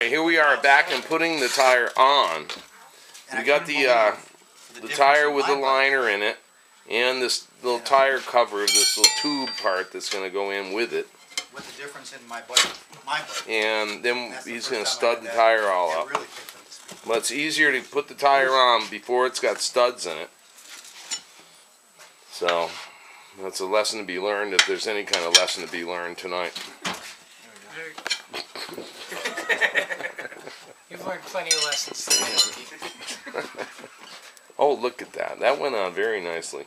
Here we are back and putting the tire on. We got the tire with the liner in it, and this little tire cover, this little tube part that's going to go in with it. What's the difference in my bike? And then he's going to stud the tire all up. But it's easier to put the tire on before it's got studs in it. So that's a lesson to be learned, if there's any kind of lesson to be learned tonight. You've learned plenty of lessons today. Oh, look at that. That went on very nicely.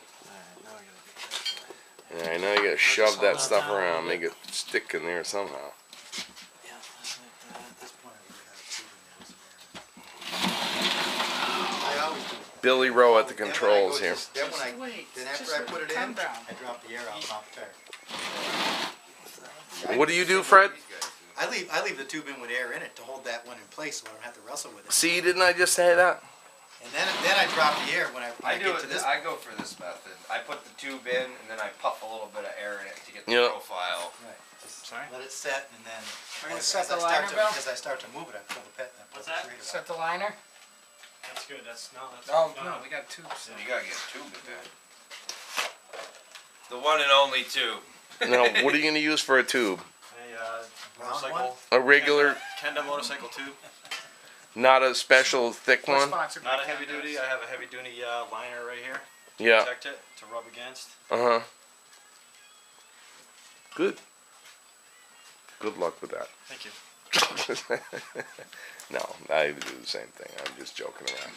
Yeah, now you gotta shove that stuff around, make it stick in there somehow. Billy Rowe at the controls here. Then after I put it in, I drop the air out and off the tire. What do you do, Fred? I leave the tube in with air in it to hold that one in place so I don't have to wrestle with it. See, didn't I just say that? And then I drop the air when I get to this. I go for this method. I put the tube in and then I puff a little bit of air in it to get the profile. Right. Just let it set and then as I start to move it, I pull the pit. What's that? Set the liner? That's good. That's no, we got tubes. You gotta get a tube in there. The one and only tube. Now, what are you gonna use for a tube? Motorcycle. A regular, Kenda motorcycle tube. not a special thick one? Not a heavy duty. I have a heavy duty liner right here. Yeah. Protect it to rub against. Uh-huh. Good. Good luck with that. Thank you. No, I do the same thing. I'm just joking around.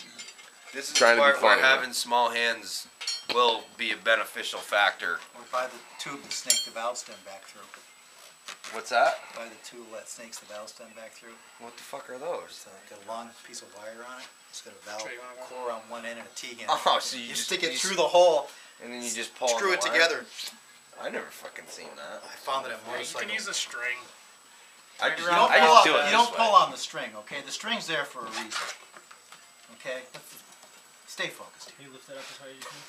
This is Trying the to be part where funny, having small hands will be a beneficial factor. Or buy the tube to snake the valve stem back through. What's that? Buy the tool that snakes the valve stem back through. What the fuck are those? It's got a long piece of wire on it. It's got a valve core on one end and a T-end. Oh, so you just stick it through the hole and then you just pull screw it together. I never fucking seen that. I found it at motorcycle. You can use a string. I You just don't pull on the string, okay? The string's there for a reason. Okay? Stay focused. Can you lift that up as high as you can?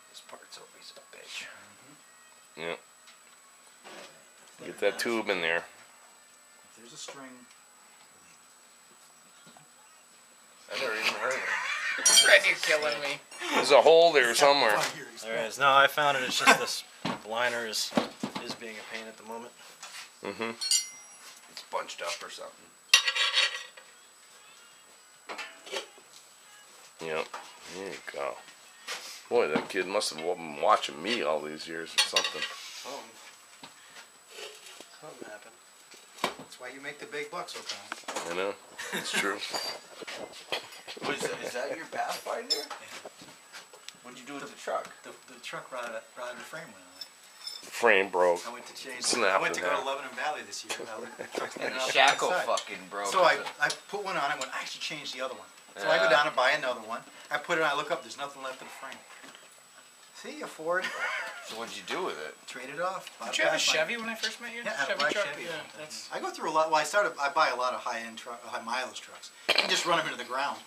This part's always a bitch. Yeah. Get that tube in there. If there's a string, I never even heard of it. Fred, you're killing me. There's a hole there somewhere. There is. No, I found it. It's just this liner is being a pain at the moment. Mm-hmm. It's bunched up or something. Yep. There you go. Boy, that kid must have been watching me all these years or something. Something happened. that's why you make the big bucks, okay? I know. It's true. Is that your Pathfinder? What'd you do with the truck? The truck rod the frame went on it. Frame broke. I went to change. Snapped I went to in go half. to Lebanon Valley this year. And the truck's And getting the out shackle outside. fucking broke. So I put one on it. Went, I should change the other one. So I go down and buy another one. I put it on. I look up. There's nothing left of the frame. See you, Ford. So what'd you do with it? Trade it off. Did you have a Chevy when I first met you? Yeah, I had a Chevy black truck? Chevy. Yeah, that's... I go through a lot. Well, I buy a lot of high mileage trucks. You can just run them into the ground.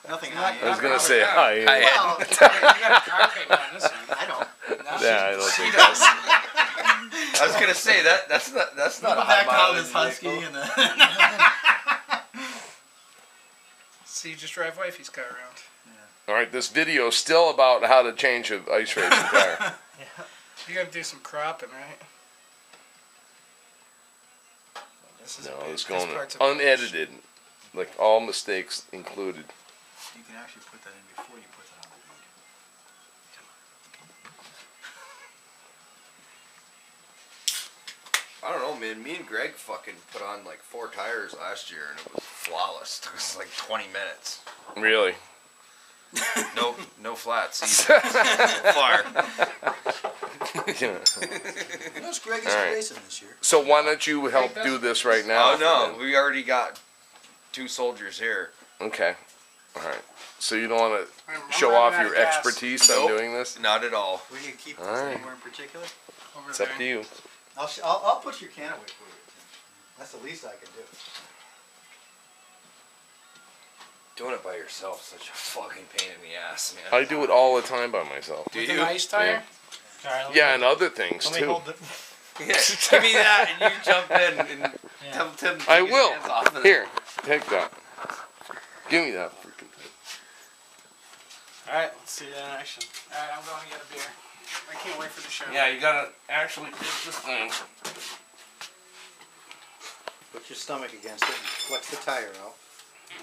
Nothing high end. I was gonna say hi. Well, you got a car payment on this one. I don't. Yeah, I don't think does. I was gonna say that's not a high mileage Husky vehicle. and the. So you just drive wifey's car around. All right, this video is still about how to change an ice racing tire. You gotta do some cropping, right? This is No, a it's bitch. going This part's a bitch. unedited, like all mistakes included. You can actually put that in before you put that on the I don't know, man. Me and Greg fucking put on like 4 tires last year and it was flawless. It took us like 20 minutes. Really? No flats either. So far. Yeah. Notice Greg is Alright. racing this year. So why don't you help do this right now? Oh no, we already got 2 soldiers here. Okay. All right. So you don't want to I'm show running off out your of gas. expertise on Nope. doing this? Not at all. Where do you keep this? Alright. Anywhere in particular? Over It's there. up to you. I'll put your can away for you. That's the least I can do. Doing it by yourself is such a fucking pain in the ass, man. I do it all the time by myself. Do With you? an ice tire? Yeah, and other things Let me too. hold it. Yeah, give me that and you jump in and Yeah. Tell Tim to I take his will. hands off of it. Here, take that. Give me that freaking thing. All right, let's see that in action. Alright, I'm going to get a beer. I can't wait for the show. Yeah, you gotta actually get this thing. Put your stomach against it and flex the tire out.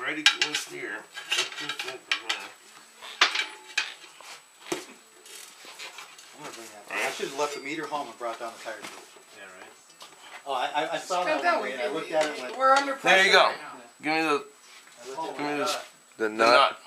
Ready to steer. I should have left the meter home and brought down the tire. Yeah, right. Oh, I saw that one day and I looked at it and went, We're under pressure. There you go. Right now. Give me the oh, give me this The the nut. nut.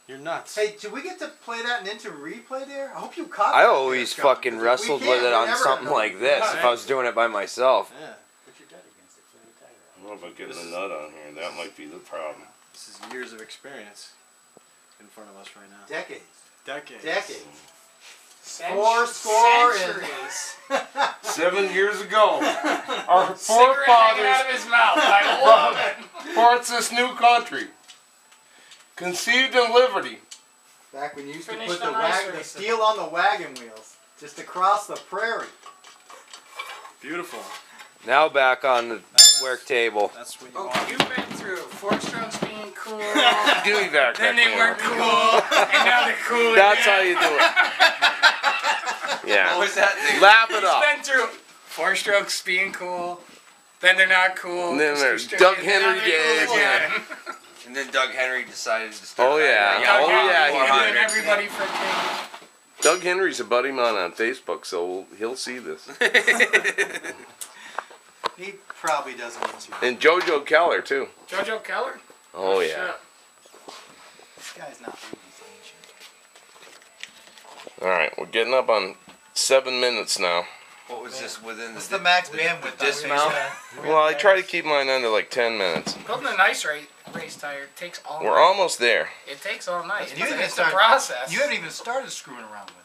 You're nuts. Hey, did we get to play that and into replay there? I hope you caught I that always there, Scott, fucking 'cause if we wrestled can't, with it we're on never something gonna- like this if I was doing it by myself. Yeah. Put your gut against it, feel the tire out. I don't know about getting the nut on here. That might be the problem. This is years of experience in front of us right now. Decades. Decades. Decades. Cent- Four score and- centuries. 7 years ago, our Cigarette hanging out forefathers of his mouth. I love it. brought this new country, conceived in liberty. Back when you used to Finished put the, on ice the racing. steel on the wagon wheels, just across the prairie. Beautiful. Now back on the work table. That's what you Oh, want. you've been through four strokes being cool. Give me back Then that they camera. weren't cool, and now they're cool That's how again. you do it. Yeah. What was that thing? Lap it He's up. been through four strokes being cool, then they're not cool. And then just there's too Doug strict, and now Henry they're cool days, again. And then Doug Henry decided to start. Oh, yeah. riding. Doug Oh, Henry, yeah, and he then did. everybody freaking. Doug Henry's a buddy of mine on Facebook, so he'll see this. He probably doesn't answer. And JoJo Keller, too. JoJo Keller? Oh, yeah. Shit. This guy's not reading his ancient. All right, we're getting up on 7 minutes now. What was this within What's the the max bandwidth on dismount? Well, I try to keep mine under like 10 minutes. Building a nice race tire takes all We're night. almost there. It takes all night. And you haven't It's a started- process. You haven't even started screwing around with it.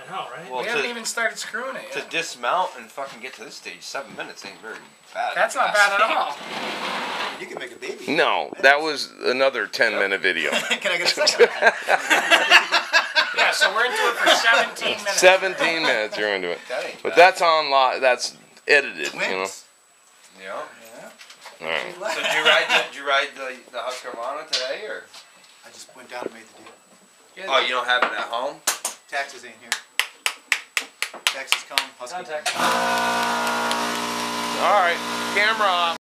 I know, right? Well, we haven't even started screwing it to yet. dismount and fucking get to this stage, 7 minutes ain't very bad. That's not bad at all. You can make a baby. No, that was another 10-minute video. Can I get a second? Yeah, so we're into it for 17 minutes. 17 minutes you're into it. That ain't But bad. that's on live. That's edited, you know. Twins. Yeah. All right. So did you ride the Husqvarna today, or? I just went down and made the deal. Oh, you don't have it at home? Taxes ain't here. Taxes come. Husky. Contact. All right. Camera off.